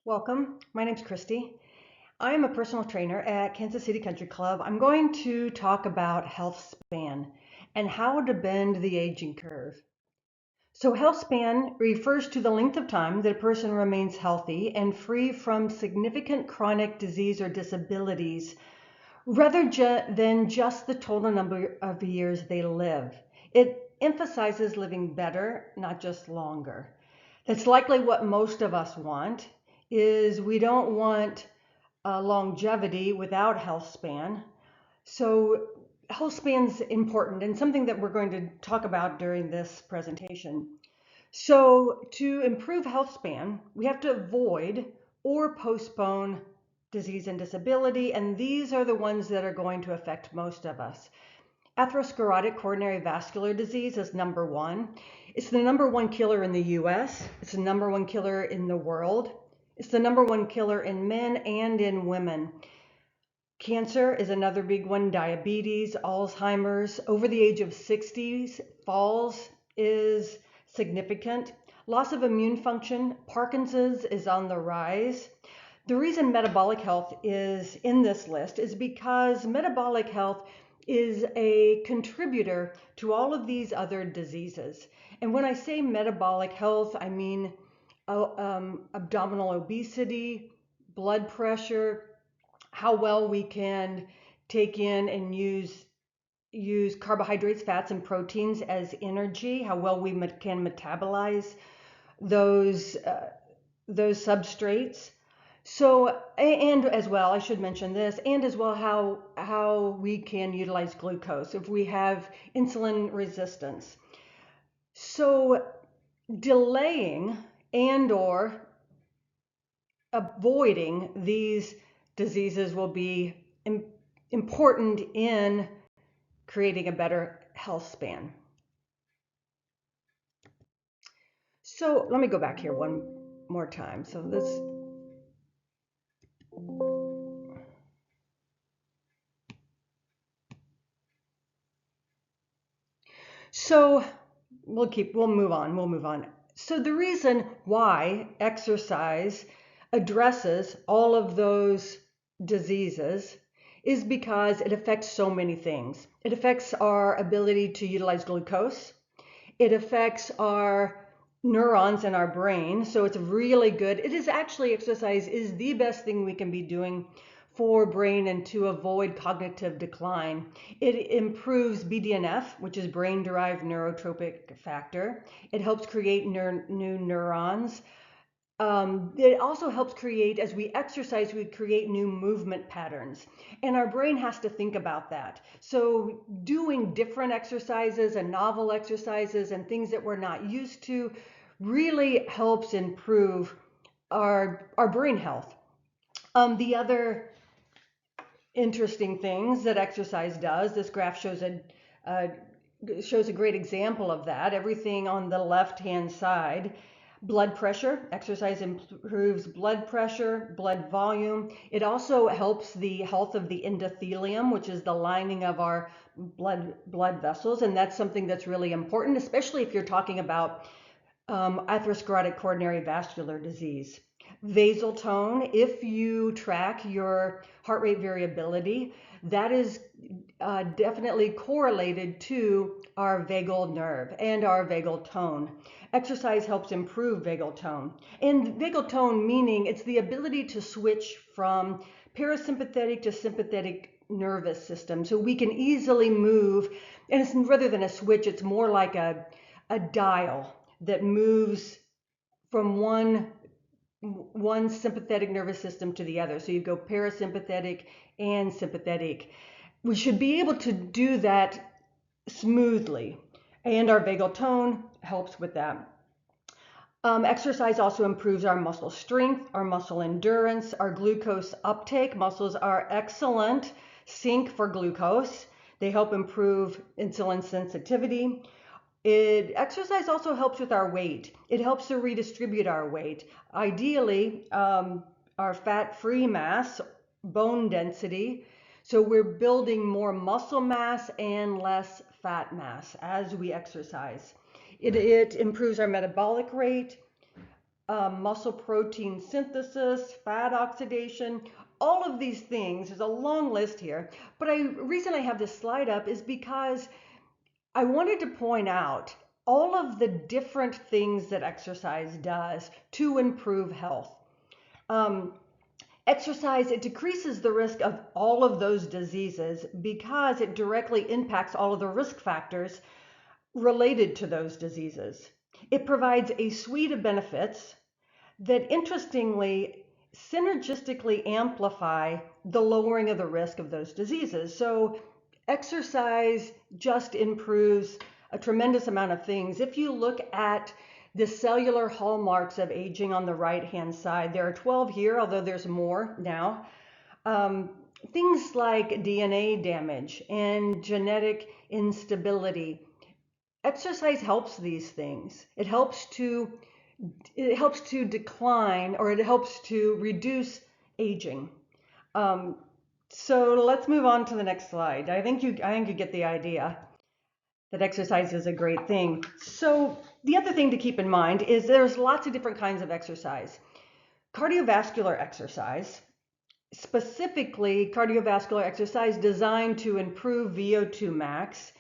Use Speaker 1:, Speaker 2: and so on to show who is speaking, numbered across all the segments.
Speaker 1: Welcome. My name's Christy. I am a personal trainer at Kansas City Country Club. I'm going to talk about Healthspan and how to bend the aging curve. So Healthspan refers to the length of time that a person remains healthy and free from significant chronic disease or disabilities rather than just the total number of years they live. It emphasizes living better, not just longer. That's likely what most of us want, is we don't want longevity without health span. So health span's important and something that we're going to talk about during this presentation. So to improve health span, we have to avoid or postpone disease and disability, and these are the ones that are going to affect most of us. Atherosclerotic coronary vascular disease is number one. It's the number one killer in the US. It's the number one killer in the world. It's the number one killer in men and in women. Cancer is another big one. Diabetes, Alzheimer's. Over the age of 60s, falls is significant. Loss of immune function, Parkinson's is on the rise. The reason metabolic health is in this list is because metabolic health is a contributor to all of these other diseases. And when I say metabolic health, I mean abdominal obesity, blood pressure, how well we can take in and use carbohydrates, fats, and proteins as energy, how well we can metabolize those substrates. So, and as well, I should mention this, and as well how we can utilize glucose if we have insulin resistance. So delaying and or avoiding these diseases will be important in creating a better health span. So let me go back here one more time. So we'll move on. So the reason why exercise addresses all of those diseases is because it affects so many things. It affects our ability to utilize glucose. It affects our neurons in our brain. So it's really good. It is actually, exercise is the best thing we can be doing for brain and to avoid cognitive decline. It improves BDNF, which is brain-derived neurotrophic factor. It helps create new neurons. It also helps create, as we exercise, we create new movement patterns. And our brain has to think about that. So doing different exercises and novel exercises and things that we're not used to really helps improve our brain health. The other interesting things that exercise does, this graph shows a great example of that. Everything on the left-hand side. Blood pressure, exercise improves blood pressure, blood volume. It also helps the health of the endothelium, which is the lining of our blood vessels. And that's something that's really important, especially if you're talking about atherosclerotic coronary vascular disease. Vasal tone, if you track your heart rate variability, that is definitely correlated to our vagal nerve and our vagal tone. Exercise helps improve vagal tone. And vagal tone meaning it's the ability to switch from parasympathetic to sympathetic nervous system. So we can easily move, and it's rather than a switch, it's more like a dial that moves from one sympathetic nervous system to the other. So you go parasympathetic and sympathetic. We should be able to do that smoothly, and our vagal tone helps with that. Exercise also improves our muscle strength, our muscle endurance, our glucose uptake. Muscles are excellent sink for glucose. They help improve insulin sensitivity. Exercise also helps with our weight. It helps to redistribute our weight. Ideally, our fat-free mass, bone density. So we're building more muscle mass and less fat mass as we exercise. It improves our metabolic rate. muscle protein synthesis, fat oxidation, all of these things. There's a long list here. But the reason I have this slide up is because I wanted to point out all of the different things that exercise does to improve health. Exercise, it decreases the risk of all of those diseases because it directly impacts all of the risk factors related to those diseases. It provides a suite of benefits that interestingly synergistically amplify the lowering of the risk of those diseases. So exercise just improves a tremendous amount of things. If you look at the cellular hallmarks of aging on the right-hand side, there are 12 here, although there's more now. Things like DNA damage and genetic instability. Exercise helps these things. It helps to decline, or it helps to reduce aging. So let's move on to the next slide. I think you get the idea that exercise is a great thing. So the other thing to keep in mind is there's lots of different kinds of exercise. Cardiovascular exercise, specifically cardiovascular exercise designed to improve VO2 max,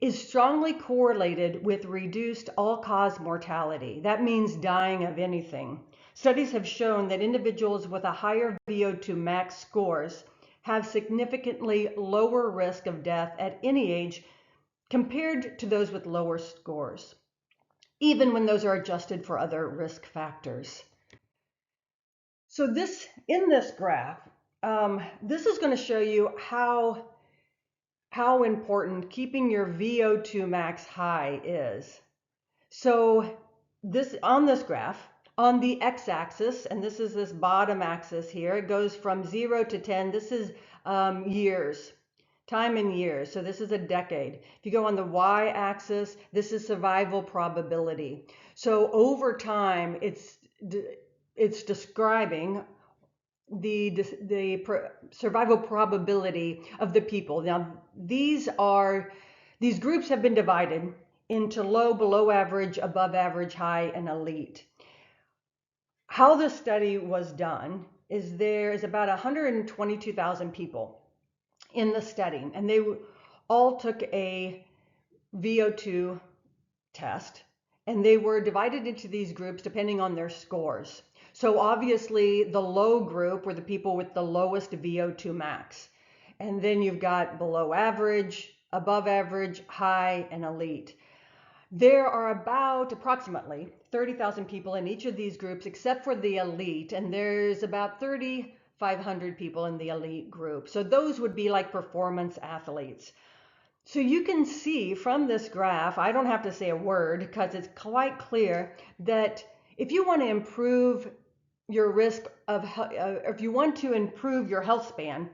Speaker 1: is strongly correlated with reduced all-cause mortality. That means dying of anything. Studies have shown that individuals with a higher VO2 max scores have significantly lower risk of death at any age compared to those with lower scores, even when those are adjusted for other risk factors. So in this graph, this is going to show you how important keeping your VO2 max high is. So on this graph, on the x-axis, and this is this bottom axis here, it goes from 0 to 10. This is years, time in years. So this is a decade. If you go on the y-axis, this is survival probability. So over time, it's describing the survival probability of the people. Now, these groups have been divided into low, below average, above average, high, and elite. How this study was done is there is about 122,000 people in the study, and they all took a VO2 test, and they were divided into these groups depending on their scores. So obviously the low group were the people with the lowest VO2 max. And then you've got below average, above average, high, and elite. There are approximately 30,000 people in each of these groups except for the elite, and there's about 3,500 people in the elite group. So those would be like performance athletes. So you can see from this graph, I don't have to say a word because it's quite clear that if you want to improve your risk of, if you want to improve your health span,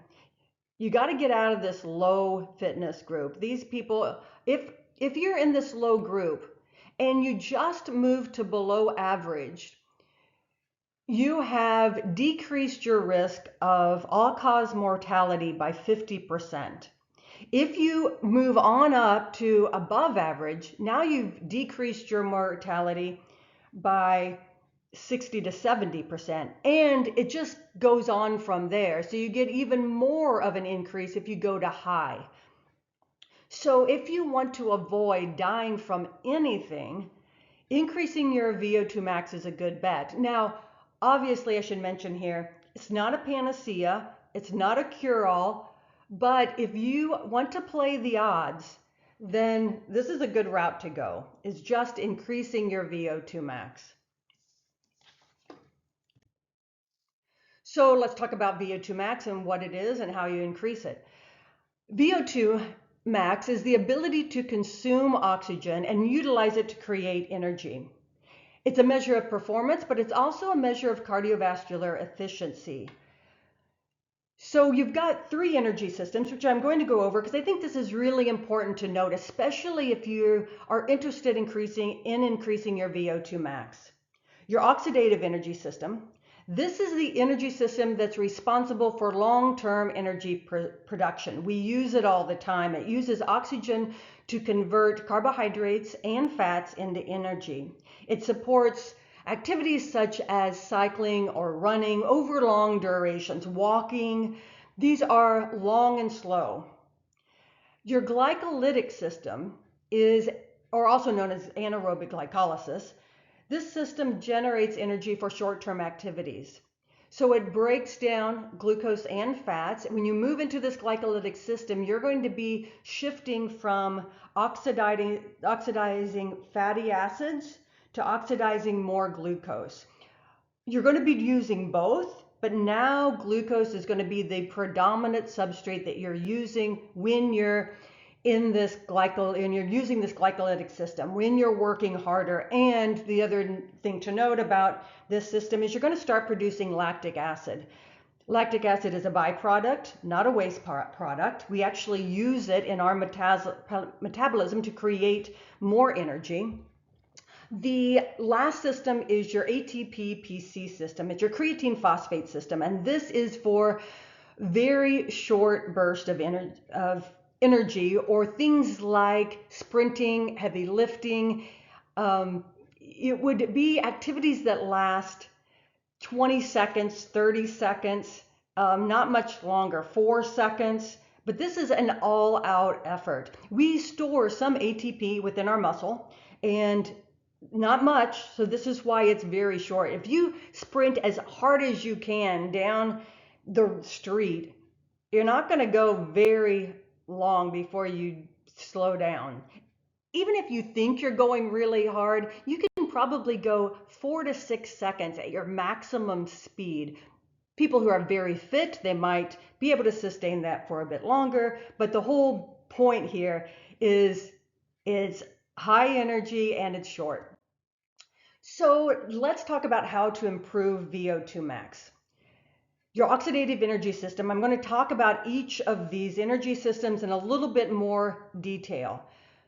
Speaker 1: you got to get out of this low fitness group. These people, if you're in this low group and you just move to below average, you have decreased your risk of all-cause mortality by 50%. If you move on up to above average, now you've decreased your mortality by 60 to 70%, and it just goes on from there. So you get even more of an increase if you go to high. So if you want to avoid dying from anything, increasing your VO2 max is a good bet. Now, obviously, I should mention here, it's not a panacea, it's not a cure-all, but if you want to play the odds, then this is a good route to go, is just increasing your VO2 max. So let's talk about VO2 max and what it is and how you increase it. VO2 max is the ability to consume oxygen and utilize it to create energy. It's a measure of performance, but it's also a measure of cardiovascular efficiency. So you've got 3 energy systems, which I'm going to go over because I think this is really important to note, especially if you are interested in increasing your VO2 max. Your oxidative energy system. This is the energy system that's responsible for long-term energy production. We use it all the time. It uses oxygen to convert carbohydrates and fats into energy. It supports Activities such as cycling or running over long durations, walking, these are long and slow. Your glycolytic system is, or also known as anaerobic glycolysis. This system generates energy for short-term activities. So it breaks down glucose and fats. When you move into this glycolytic system, you're going to be shifting from oxidizing fatty acids to oxidizing more glucose. You're going to be using both, but now glucose is going to be the predominant substrate that you're using when you're using this glycolytic system, when you're working harder. And the other thing to note about this system is you're going to start producing lactic acid. Lactic acid is a byproduct, not a waste product. We actually use it in our metabolism to create more energy. The last system is your ATP-PC system. It's your creatine phosphate system, and this is for very short bursts of energy, or things like sprinting, heavy lifting. It would be activities that last 20 seconds, 30 seconds, not much longer, 4 seconds. But this is an all-out effort. We store some ATP within our muscle, and not much, so this is why it's very short. If you sprint as hard as you can down the street, you're not going to go very long before you slow down. Even if you think you're going really hard, you can probably go 4 to 6 seconds at your maximum speed. People who are very fit, they might be able to sustain that for a bit longer, but the whole point here is it's high energy and it's short. So let's talk about how to improve VO2 max. Your oxidative energy system, I'm going to talk about each of these energy systems in a little bit more detail.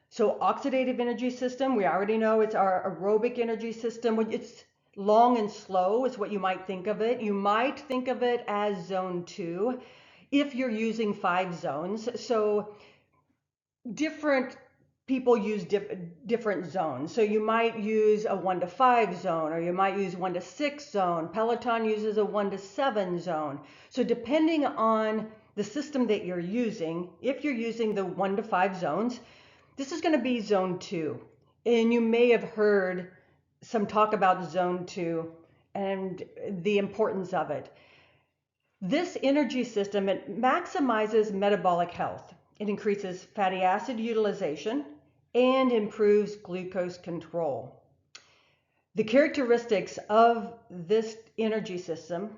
Speaker 1: So oxidative energy system, we already know it's our aerobic energy system. It's long and slow is what you might think of it. You might think of it as zone 2 if you're using 5 zones. So different people use different zones. So you might use a 1 to 5 zone, or you might use 1 to 6 zone. Peloton uses a 1 to 7 zone. So depending on the system that you're using, if you're using the 1 to 5 zones, this is going to be zone 2. And you may have heard some talk about zone 2 and the importance of it. This energy system, it maximizes metabolic health. It increases fatty acid utilization and improves glucose control. The characteristics of this energy system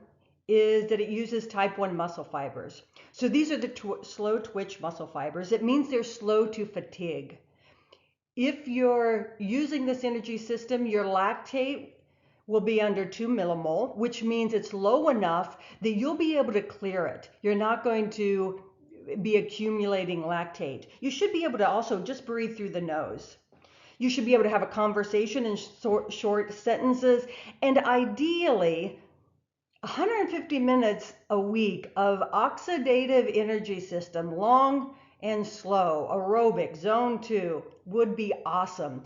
Speaker 1: is that it uses type 1 muscle fibers. So these are the slow twitch muscle fibers. It means they're slow to fatigue. If you're using this energy system, your lactate will be under 2 millimole, which means it's low enough that you'll be able to clear it. You're not going to be accumulating lactate. You should be able to also just breathe through the nose. You should be able to have a conversation in short sentences, and ideally 150 minutes a week of oxidative energy system, long and slow, aerobic, zone 2, would be awesome.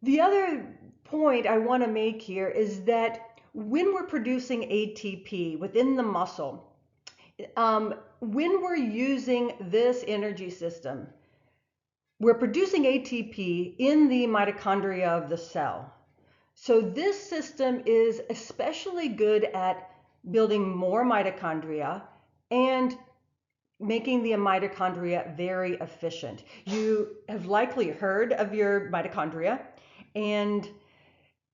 Speaker 1: The other point I want to make here is that when we're producing ATP within the muscle, when we're using this energy system, we're producing ATP in the mitochondria of the cell. So this system is especially good at building more mitochondria and making the mitochondria very efficient. You have likely heard of your mitochondria, and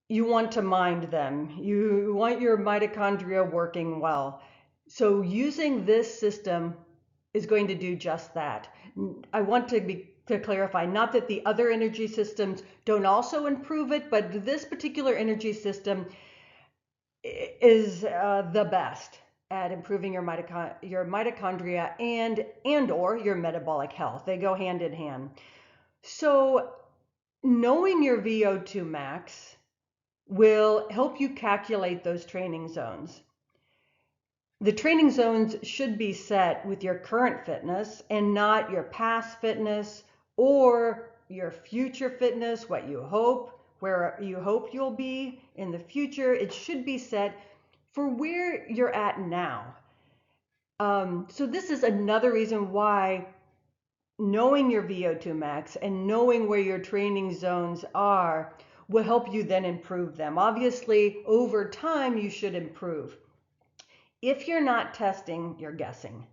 Speaker 1: you want to mind them. You want your mitochondria working well. So using this system is going to do just that. I want to clarify, not that the other energy systems don't also improve it, but this particular energy system is the best at improving your mitochondria and or your metabolic health. They go hand in hand. So knowing your VO2 max will help you calculate those training zones. The training zones should be set with your current fitness and not your past fitness or your future fitness, what you hope where you hope you'll be in the future. It should be set for where you're at now. So this is another reason why knowing your VO2 max and knowing where your training zones are will help you then improve them. Obviously, over time, you should improve. If you're not testing, you're guessing.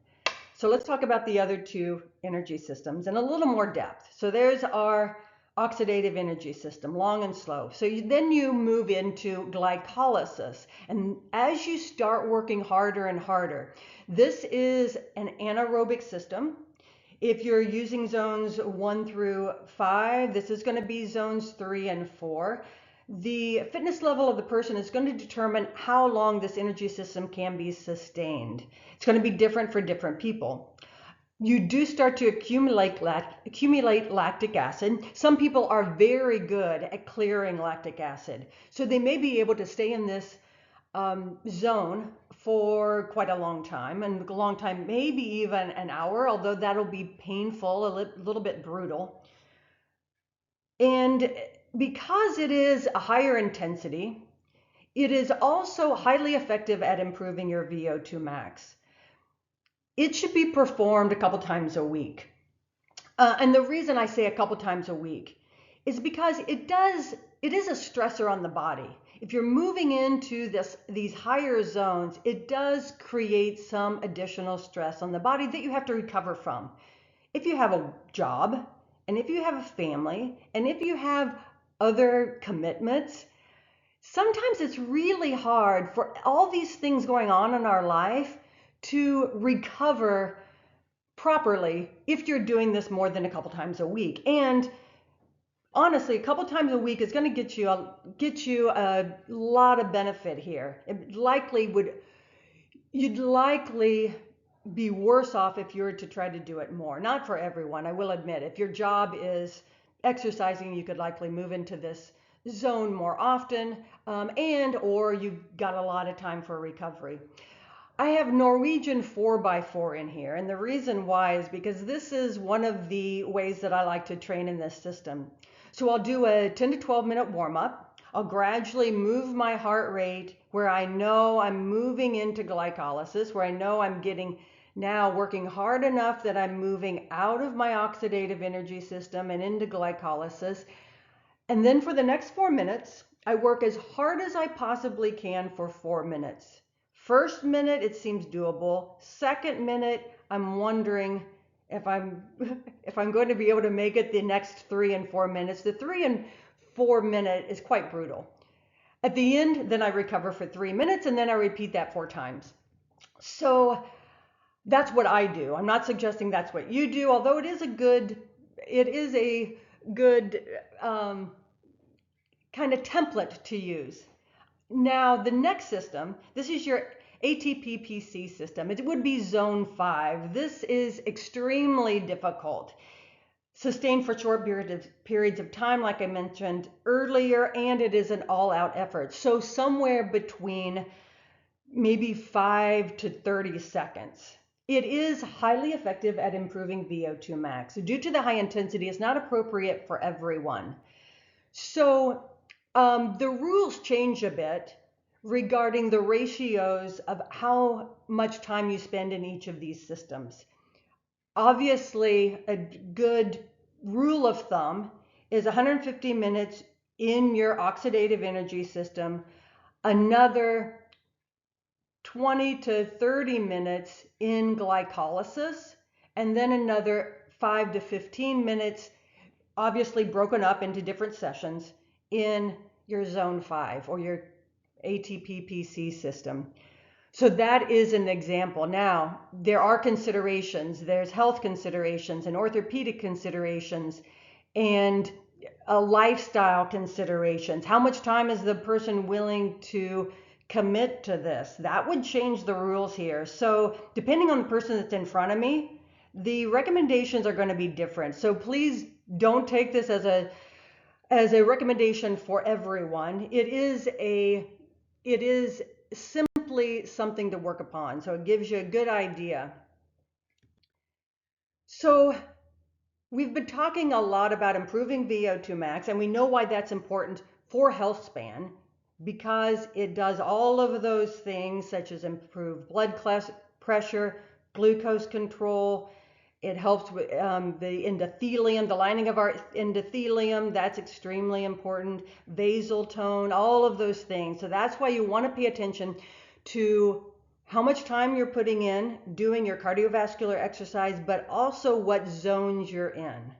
Speaker 1: So let's talk about the other two energy systems in a little more depth. So there's our oxidative energy system, long and slow. So then you move into glycolysis. And as you start working harder and harder, this is an anaerobic system. If you're using zones 1 through 5, this is going to be zones 3 and 4. The fitness level of the person is going to determine how long this energy system can be sustained. It's going to be different for different people. You do start to accumulate lactic acid. Some people are very good at clearing lactic acid. So they may be able to stay in this zone for quite a long time, and a long time, maybe even an hour, although that'll be painful, a little bit brutal. And because it is a higher intensity, it is also highly effective at improving your VO2 max. It should be performed a couple times a week. And the reason I say a couple times a week is because it is a stressor on the body. If you're moving into these higher zones, it does create some additional stress on the body that you have to recover from. If you have a job, and if you have a family, and if you have other commitments, sometimes it's really hard for all these things going on in our life to recover properly if you're doing this more than a couple times a week. And honestly, a couple times a week is going to get you a lot of benefit here. You'd likely be worse off if you were to try to do it more. Not for everyone, I will admit. If your job is exercising, you could likely move into this zone more often, or you've got a lot of time for recovery. I have Norwegian 4x4 in here, and the reason why is because this is one of the ways that I like to train in this system. So I'll do a 10 to 12 minute warm up. I'll gradually move my heart rate where I know I'm moving into glycolysis, where I know I'm getting now working hard enough that I'm moving out of my oxidative energy system and into glycolysis. And then for the next 4 minutes, I work as hard as I possibly can for 4 minutes. First minute, it seems doable. Second minute, I'm wondering if I'm going to be able to make it the next 3 and 4 minutes. The 3 and 4 minute is quite brutal. At the end, then I recover for 3 minutes, and then I repeat that 4 times. So that's what I do. I'm not suggesting that's what you do, although it is a good kind of template to use. Now, the next system, this is your ATP-PC system. It would be zone 5. This is extremely difficult. Sustained for short periods of time, like I mentioned earlier, and it is an all-out effort. So somewhere between maybe 5 to 30 seconds. It is highly effective at improving VO2 max. Due to the high intensity, it's not appropriate for everyone. So the rules change a bit regarding the ratios of how much time you spend in each of these systems. Obviously, a good rule of thumb is 150 minutes in your oxidative energy system, another 20 to 30 minutes in glycolysis, and then another 5 to 15 minutes, obviously broken up into different sessions, in your zone 5 or your ATP-PC system. So that is an example. Now, there are considerations. There's health considerations and orthopedic considerations and lifestyle considerations. How much time is the person willing to commit to this? That would change the rules here. So depending on the person that's in front of me, the recommendations are going to be different. So please don't take this as a recommendation for everyone. It is simply something to work upon. So it gives you a good idea. So we've been talking a lot about improving VO2 max, and we know why that's important for Healthspan because it does all of those things such as improve blood pressure, glucose control. It helps with the endothelium, the lining of our endothelium. That's extremely important. Vasal tone, all of those things. So that's why you want to pay attention to how much time you're putting in doing your cardiovascular exercise, but also what zones you're in.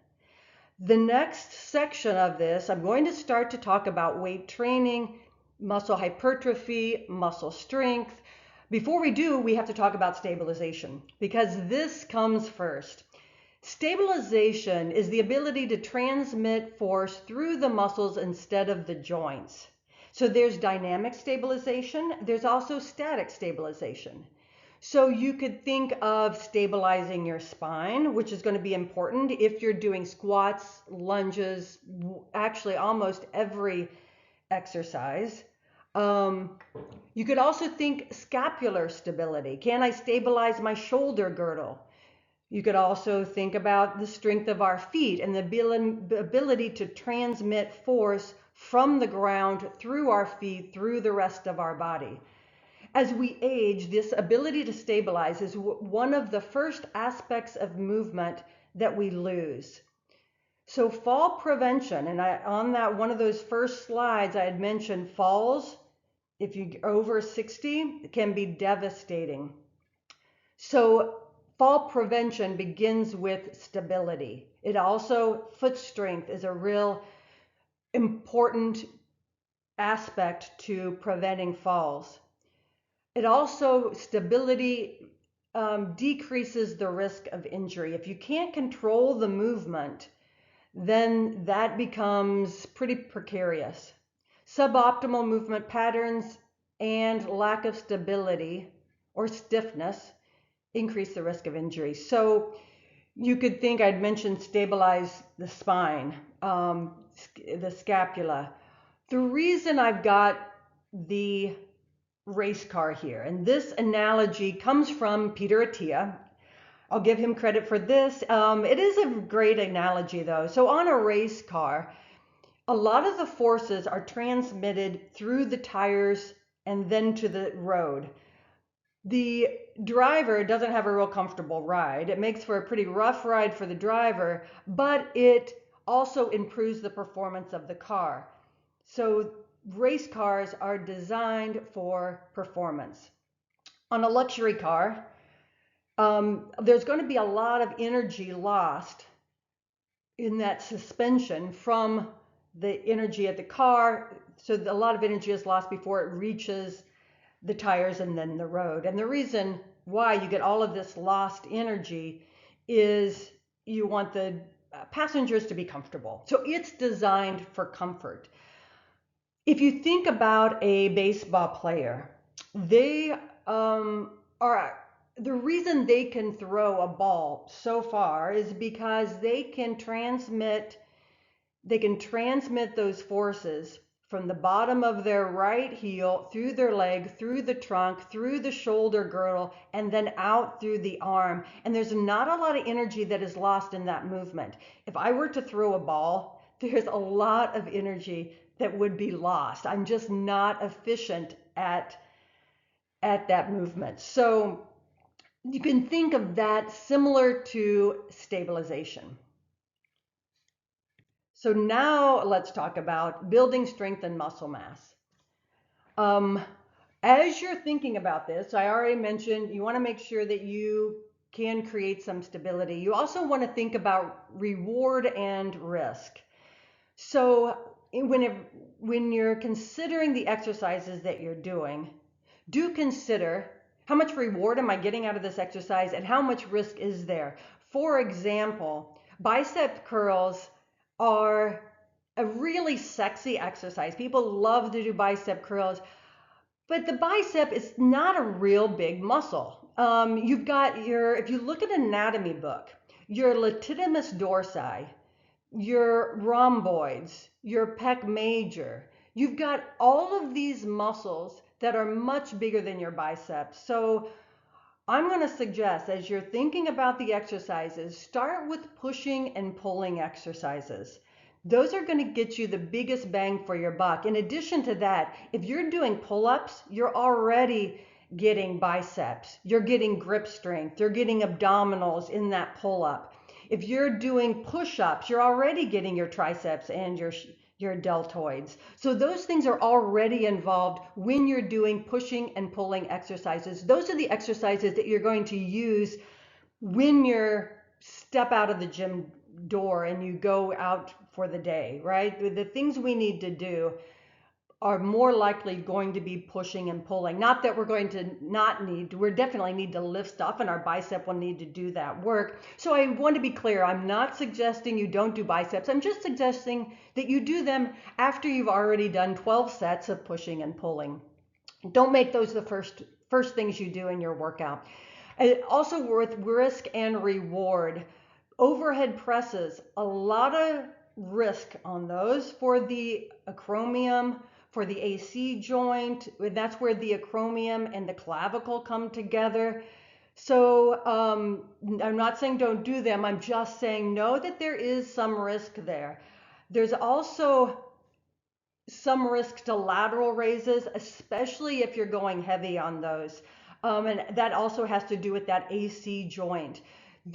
Speaker 1: The next section of this, I'm going to start to talk about weight training, muscle hypertrophy, muscle strength. Before we do, we have to talk about stabilization because this comes first. Stabilization is the ability to transmit force through the muscles instead of the joints. So there's dynamic stabilization, there's also static stabilization. So you could think of stabilizing your spine, which is going to be important if you're doing squats, lunges, actually almost every exercise. You could also think scapular stability. Can I stabilize my shoulder girdle? You could also think about the strength of our feet and the ability to transmit force from the ground through our feet, through the rest of our body. As we age, this ability to stabilize is one of the first aspects of movement that we lose. So fall prevention, and on that one of those first slides I had mentioned falls, if you're over 60, can be devastating. So fall prevention begins with stability. It also, foot strength is a real important aspect to preventing falls. It also, stability decreases the risk of injury. If you can't control the movement, then that becomes pretty precarious. Suboptimal movement patterns and lack of stability or stiffness increase the risk of injury. So you could think, I'd mentioned stabilize the spine, the scapula. The reason I've got the race car here, and this analogy comes from Peter Attia. I'll give him credit for this. It is a great analogy though. So on a race car, a lot of the forces are transmitted through the tires and then to the road. The driver doesn't have a real comfortable ride. It makes for a pretty rough ride for the driver, but it also improves the performance of the car. So race cars are designed for performance. On a luxury car, there's going to be a lot of energy lost in that suspension from the energy of the car. So a lot of energy is lost before it reaches the tires and then the road. And the reason why you get all of this lost energy is you want the passengers to be comfortable. So it's designed for comfort. If you think about a baseball player, they are, the reason they can throw a ball so far is because they can transmit those forces from the bottom of their right heel, through their leg, through the trunk, through the shoulder girdle, and then out through the arm. And there's not a lot of energy that is lost in that movement. If I were to throw a ball, there's a lot of energy that would be lost. I'm just not efficient at that movement. So you can think of that similar to stabilization. So now let's talk about building strength and muscle mass. As you're thinking about this, I already mentioned you want to make sure that you can create some stability. You also want to think about reward and risk. So when you're considering the exercises that you're doing, do consider how much reward am I getting out of this exercise and how much risk is there. For example, bicep curls are a really sexy exercise. People love to do bicep curls, but the bicep is not a real big muscle. You've got if you look at an anatomy book, your latissimus dorsi, your rhomboids, your pec major, you've got all of these muscles that are much bigger than your biceps. So I'm going to suggest, as you're thinking about the exercises, start with pushing and pulling exercises. Those are going to get you the biggest bang for your buck. In addition to that, if you're doing pull-ups, you're already getting biceps, you're getting grip strength, you're getting abdominals in that pull-up. If you're doing push-ups, you're already getting your triceps and your deltoids. So those things are already involved when you're doing pushing and pulling exercises. Those are the exercises that you're going to use when you step out of the gym door and you go out for the day, right? The things we need to do are more likely going to be pushing and pulling. Not that we're going to not need to, we definitely need to lift stuff and our bicep will need to do that work. So I want to be clear, I'm not suggesting you don't do biceps. I'm just suggesting that you do them after you've already done 12 sets of pushing and pulling. Don't make those the first things you do in your workout. And also with risk and reward, overhead presses, a lot of risk on those for the acromion, for the AC joint. That's where the acromion and the clavicle come together. So I'm not saying don't do them. I'm just saying know that there is some risk there. There's also some risk to lateral raises, especially if you're going heavy on those. And that also has to do with that AC joint.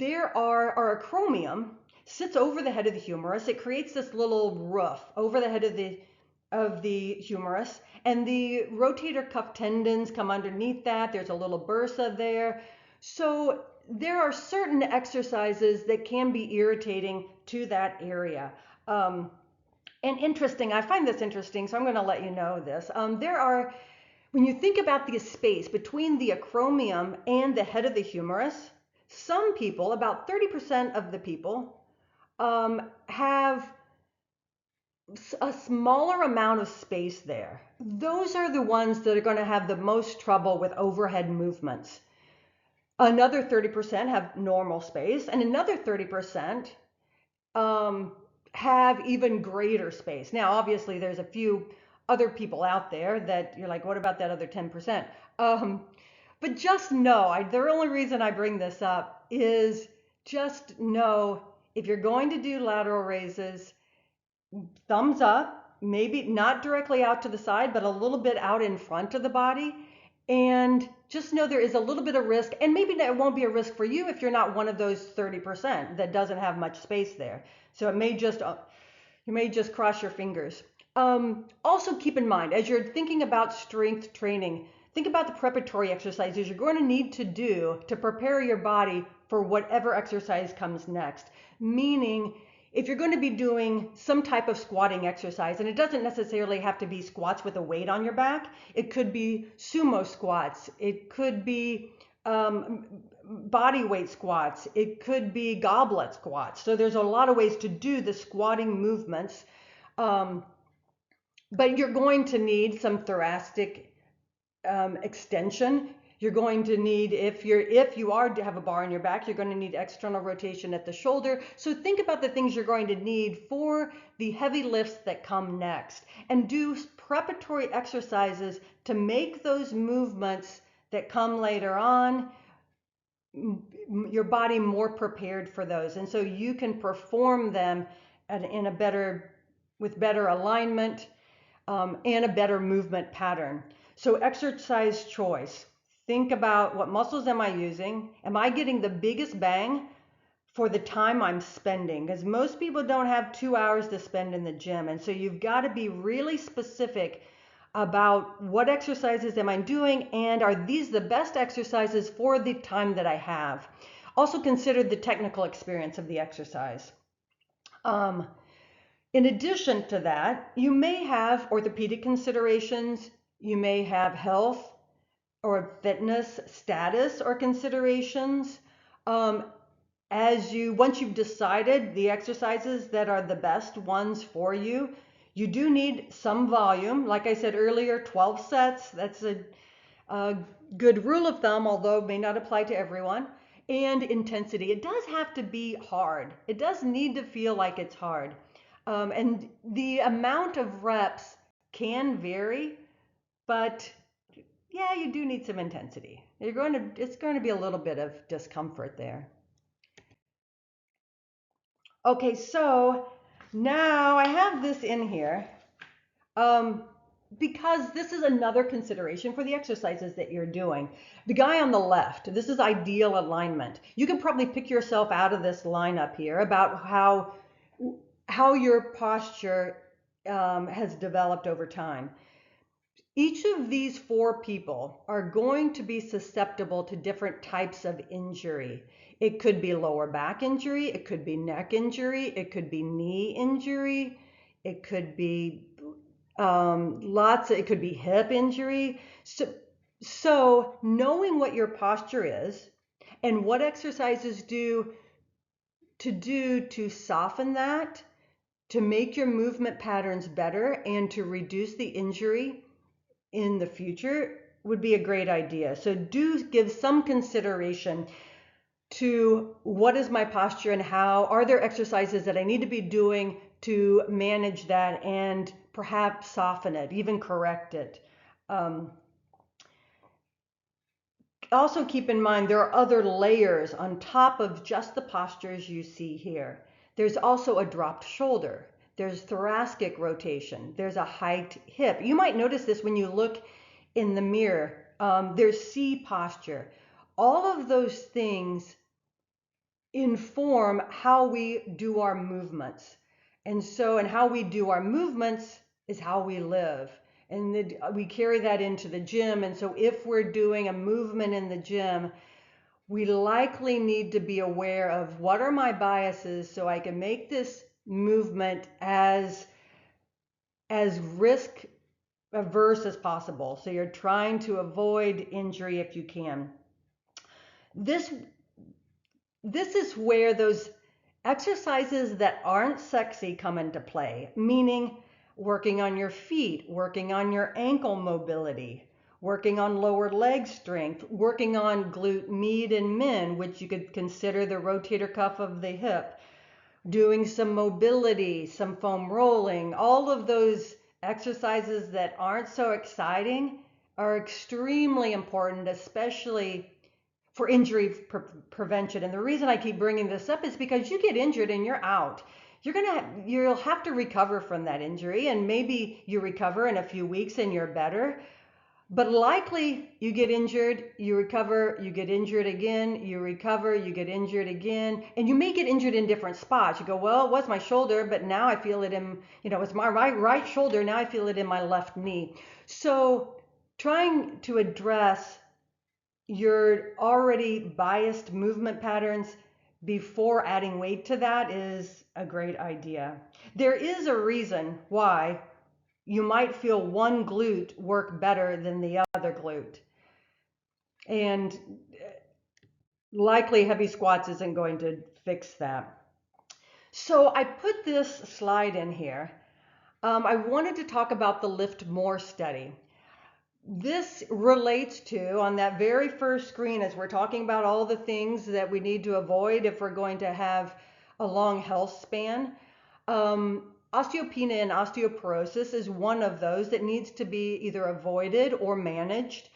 Speaker 1: Our acromion sits over the head of the humerus. It creates this little roof over the head of the humerus, and the rotator cuff tendons come underneath that. There's a little bursa there. So there are certain exercises that can be irritating to that area. And interesting, I find this interesting, so I'm going to let you know this. When you think about the space between the acromion and the head of the humerus, some people, about 30% of the people, have a smaller amount of space there. Those are the ones that are going to have the most trouble with overhead movements. Another 30% have normal space, and another 30% have even greater space. Now, obviously, there's a few other people out there that you're like, what about that other 10%? But just know, the only reason I bring this up is just know if you're going to do lateral raises, thumbs up, maybe not directly out to the side, but a little bit out in front of the body. And just know there is a little bit of risk, and maybe that won't be a risk for you if you're not one of those 30% that doesn't have much space there. So you may just cross your fingers. Also keep in mind, as you're thinking about strength training, think about the preparatory exercises you're going to need to do to prepare your body for whatever exercise comes next. Meaning, if you're going to be doing some type of squatting exercise, and it doesn't necessarily have to be squats with a weight on your back, it could be sumo squats, it could be body weight squats, it could be goblet squats. So there's a lot of ways to do the squatting movements, but you're going to need some thoracic extension. You're going to need, if you are to have a bar on your back, you're going to need external rotation at the shoulder. So think about the things you're going to need for the heavy lifts that come next, and do preparatory exercises to make those movements that come later on, your body more prepared for those. And so you can perform them with better alignment and a better movement pattern. So exercise choice. Think about, what muscles am I using? Am I getting the biggest bang for the time I'm spending? Because most people don't have 2 hours to spend in the gym. And so you've got to be really specific about what exercises am I doing, and are these the best exercises for the time that I have? Also consider the technical experience of the exercise. In addition to that, you may have orthopedic considerations, you may have health or fitness status or considerations. Once you've decided the exercises that are the best ones for you, you do need some volume. Like I said earlier, 12 sets, that's a good rule of thumb, although it may not apply to everyone. And intensity. It does have to be hard. It does need to feel like it's hard. And the amount of reps can vary, but yeah, you do need some intensity. It's going to be a little bit of discomfort there. Okay, so Now I have this in here um, because this is another consideration for the exercises that you're doing. The guy on the left, this is ideal alignment. You can probably pick yourself out of this lineup here about how your posture has developed over time. Each of these four people are going to be susceptible to different types of injury. It could be lower back injury, it could be neck injury, it could be knee injury, it could be it could be hip injury. So knowing what your posture is and what exercises do to soften that, to make your movement patterns better, and to reduce the injury in the future would be a great idea. So do give some consideration to what is my posture and how are there exercises that I need to be doing to manage that and perhaps soften it, even correct it. Also keep in mind there are other layers on top of just the postures you see here. There's also a dropped shoulder. There's thoracic rotation. There's a hiked hip. You might notice this when you look in the mirror. There's C posture. All of those things inform how we do our movements. And how we do our movements is how we live. And we carry that into the gym. And so if we're doing a movement in the gym, we likely need to be aware of what are my biases so I can make this movement as risk averse as possible. So you're trying to avoid injury if you can. This is where those exercises that aren't sexy come into play, meaning working on your feet, working on your ankle mobility, working on lower leg strength, working on glute med and min, which you could consider the rotator cuff of the hip, doing some mobility, some foam rolling. All of those exercises that aren't so exciting are extremely important, especially for injury prevention. And the reason I keep bringing this up is because you get injured and you're out. You'll have to recover from that injury, and maybe you recover in a few weeks and you're better. But likely you get injured, you recover, you get injured again, you recover, you get injured again, and you may get injured in different spots. You go, well, it was my shoulder, but now I feel it in, it's my right shoulder, now I feel it in my left knee. So trying to address your already biased movement patterns before adding weight to that is a great idea. There is a reason why you might feel one glute work better than the other glute. And likely heavy squats isn't going to fix that. So I put this slide in here. I wanted to talk about the Lift More study. This relates to, on that very first screen, as we're talking about all the things that we need to avoid if we're going to have a long health span. Osteopenia and osteoporosis is one of those that needs to be either avoided or managed.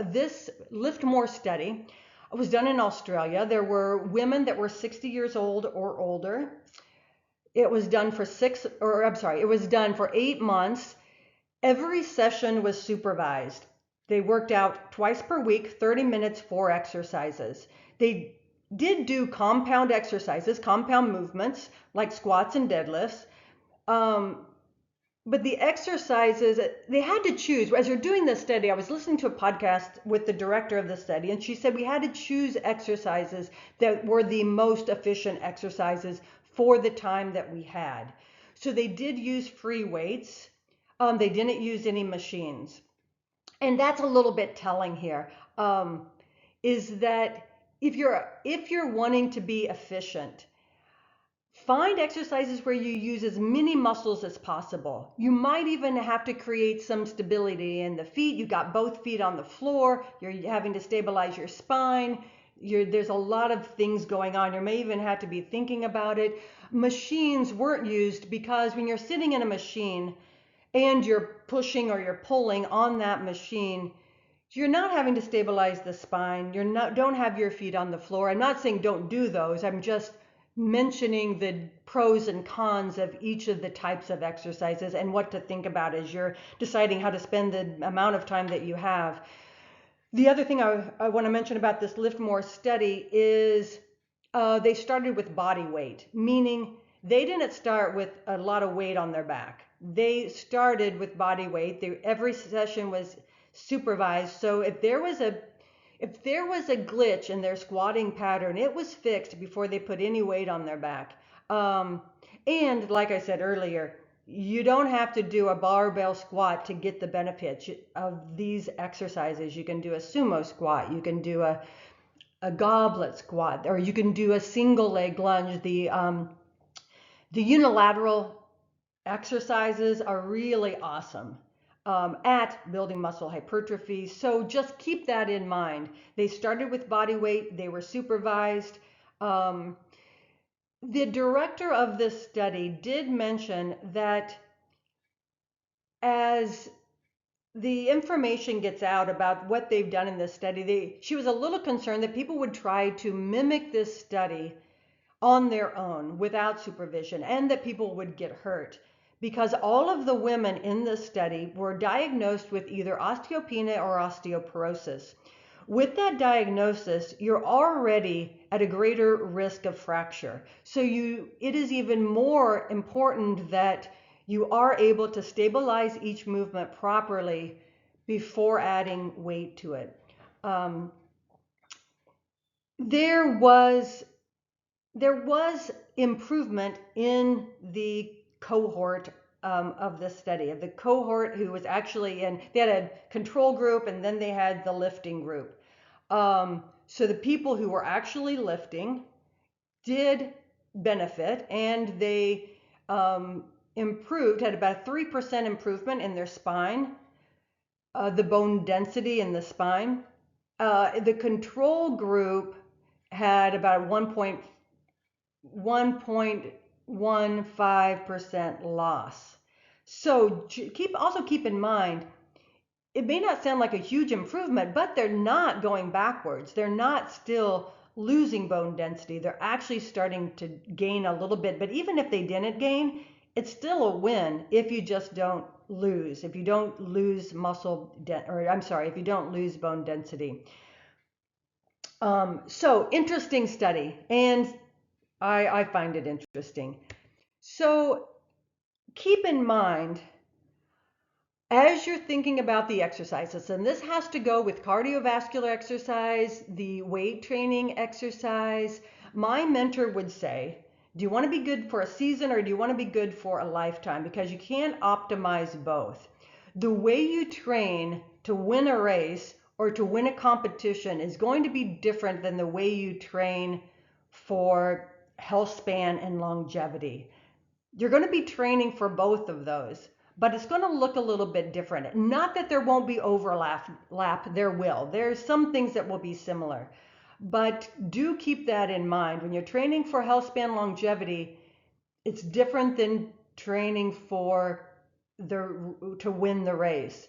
Speaker 1: This Lift More study was done in Australia. There were women that were 60 years old or older. It was done for 8 months. Every session was supervised. They worked out twice per week, 30 minutes, 4 exercises. They did do compound exercises, compound movements like squats and deadlifts. But the exercises, they had to choose. As you're doing this study, I was listening to a podcast with the director of the study, and she said we had to choose exercises that were the most efficient exercises for the time that we had. So they did use free weights. They didn't use any machines. And that's a little bit telling here, is that if you're wanting to be efficient, find exercises where you use as many muscles as possible. You might even have to create some stability in the feet. You got both feet on the floor. You're having to stabilize your spine. There's a lot of things going on. You may even have to be thinking about it. Machines weren't used because when you're sitting in a machine and you're pushing or you're pulling on that machine, you're not having to stabilize the spine. Don't have your feet on the floor. I'm not saying don't do those. I'm just mentioning the pros and cons of each of the types of exercises and what to think about as you're deciding how to spend the amount of time that you have. The other thing I want to mention about this Lift More study is they started with body weight, meaning they didn't start with a lot of weight on their back. They started with body weight. Every session was supervised. So if there was a glitch in their squatting pattern, it was fixed before they put any weight on their back. And like I said earlier, you don't have to do a barbell squat to get the benefits of these exercises. You can do a sumo squat, you can do a goblet squat, or you can do a single leg lunge. The unilateral exercises are really awesome at building muscle hypertrophy. So just keep that in mind. They started with body weight, they were supervised. The director of this study did mention that as the information gets out about what they've done in this study, she was a little concerned that people would try to mimic this study on their own without supervision, and that people would get hurt, because all of the women in this study were diagnosed with either osteopenia or osteoporosis. With that diagnosis, you're already at a greater risk of fracture. So it is even more important that you are able to stabilize each movement properly before adding weight to it. There was improvement in the cohort of this study, of the cohort who was actually in, they had a control group and then they had the lifting group. So the people who were actually lifting did benefit, and they improved, had about a 3% improvement in their spine, the bone density in the spine. The control group had about 1.15% loss. So also keep in mind, it may not sound like a huge improvement, but they're not going backwards. They're not still losing bone density. They're actually starting to gain a little bit. But even if they didn't gain, it's still a win if you just don't lose. If you don't lose if you don't lose bone density. So interesting study, and I find it interesting. So keep in mind, as you're thinking about the exercises, and this has to go with cardiovascular exercise, the weight training exercise, my mentor would say, do you want to be good for a season or do you want to be good for a lifetime? Because you can't optimize both. The way you train to win a race or to win a competition is going to be different than the way you train for health span and longevity. You're going to be training for both of those, but it's going to look a little bit different. Not that there won't be overlap, there will. There's some things that will be similar, but do keep that in mind. When you're training for health span longevity, it's different than training to win the race.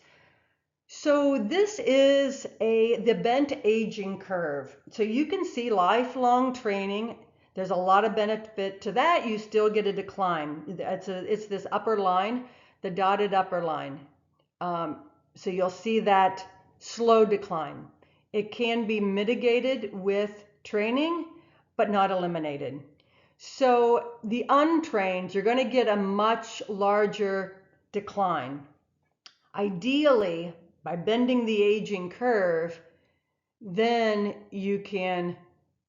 Speaker 1: So this is the bent aging curve. So you can see lifelong training. There's a lot of benefit to that. You still get a decline. It's this upper line, the dotted upper line. So you'll see that slow decline. It can be mitigated with training, but not eliminated. So the untrained, you're going to get a much larger decline. Ideally, by bending the aging curve, then you can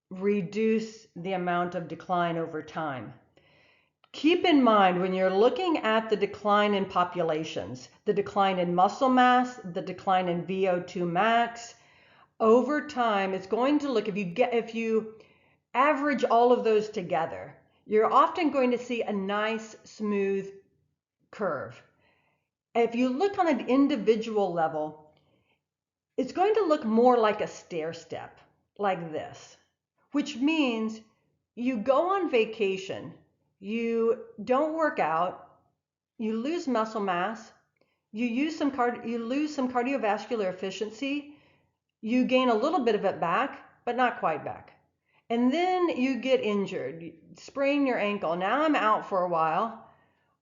Speaker 1: reduce the amount of decline over time. Keep in mind, when you're looking at the decline in populations, the decline in muscle mass, the decline in VO2 max, over time, it's going to look, if you average all of those together, you're often going to see a nice smooth curve. If you look on an individual level, it's going to look more like a stair step, like this, which means you go on vacation, you don't work out, you lose muscle mass, you lose some cardiovascular efficiency, you gain a little bit of it back, but not quite back. And then you get injured, you sprain your ankle. Now I'm out for a while.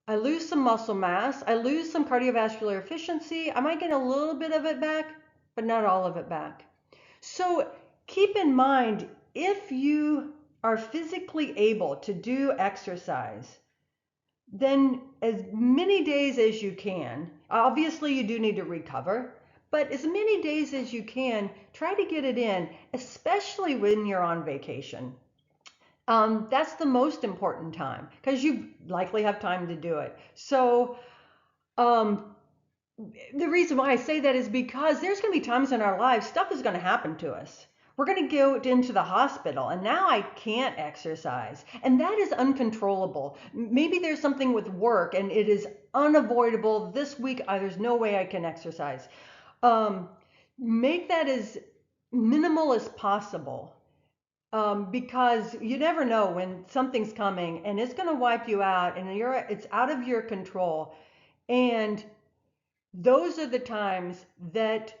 Speaker 1: I lose some muscle mass. I lose some cardiovascular efficiency. I might get a little bit of it back, but not all of it back. So keep in mind, if you are physically able to do exercise, then as many days as you can, obviously you do need to recover, but as many days as you can, try to get it in, especially when you're on vacation. That's the most important time because you likely have time to do it. So um, the reason why I say that is because there's going to be times in our lives stuff is going to happen to us. We're going to go into the hospital and now I can't exercise. And that is uncontrollable. Maybe there's something with work and it is unavoidable. This week, there's no way I can exercise. Um, Make that as minimal as possible, because you never know when something's coming and it's going to wipe you out and it's out of your control. And those are the times that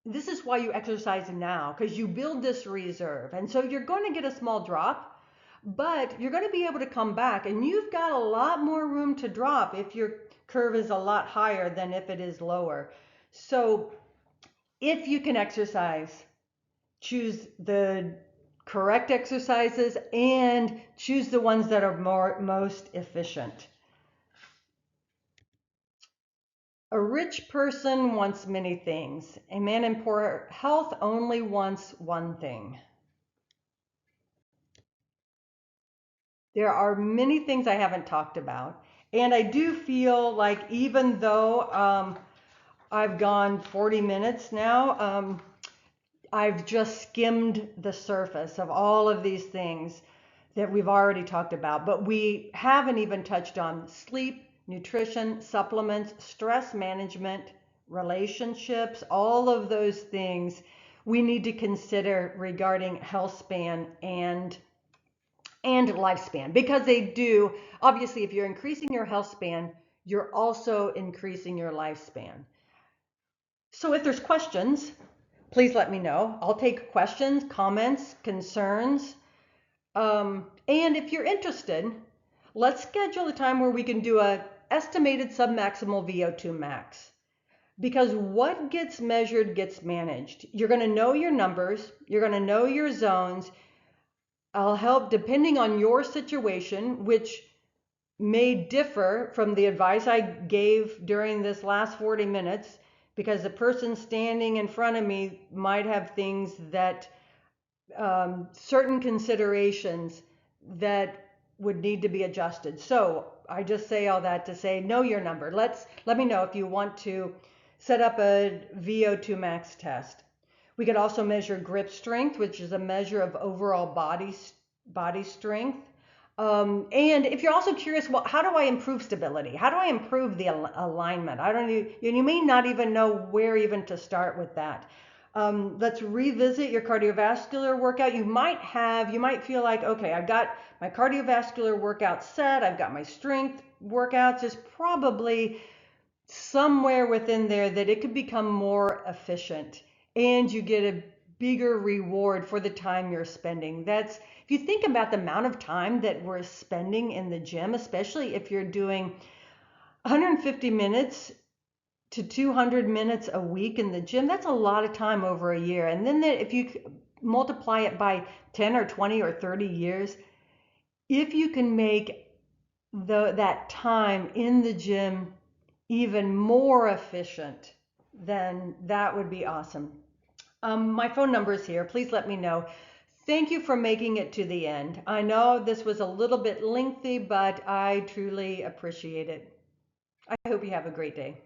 Speaker 1: this is why you exercise now, because you build this reserve. And so you're going to get a small drop, but you're going to be able to come back and you've got a lot more room to drop if your curve is a lot higher than if it is lower. So if you can exercise, choose the correct exercises and choose the ones that are most efficient. A rich person wants many things. A man in poor health only wants one thing. There are many things I haven't talked about. And I do feel like even though I've gone 40 minutes now, I've just skimmed the surface of all of these things that we've already talked about, but we haven't even touched on sleep, nutrition, supplements, stress management, relationships, all of those things we need to consider regarding health span and lifespan, because they do, obviously, if you're increasing your health span, you're also increasing your lifespan. So if there's questions, please let me know. I'll take questions, comments, concerns. And if you're interested, let's schedule a time where we can do a estimated submaximal VO2 max. Because what gets measured gets managed. You're going to know your numbers, you're going to know your zones. I'll help depending on your situation, which may differ from the advice I gave during this last 40 minutes, because the person standing in front of me might have things that certain considerations that would need to be adjusted. So I just say all that to say, know your number. Let me know if you want to set up a VO2 max test. We could also measure grip strength, which is a measure of overall body strength. And if you're also curious, well, how do I improve stability? How do I improve the alignment? I don't. You may not even know where even to start with that. Let's revisit your cardiovascular workout. You might feel like, okay, I've got my cardiovascular workout set. I've got my strength workouts. There's probably somewhere within there that it could become more efficient and you get a bigger reward for the time you're spending. If you think about the amount of time that we're spending in the gym, especially if you're doing 150 minutes to 200 minutes a week in the gym, that's a lot of time over a year. And then if you multiply it by 10 or 20 or 30 years, if you can make that time in the gym even more efficient, then that would be awesome. My phone number is here. Please let me know. Thank you for making it to the end. I know this was a little bit lengthy, but I truly appreciate it. I hope you have a great day.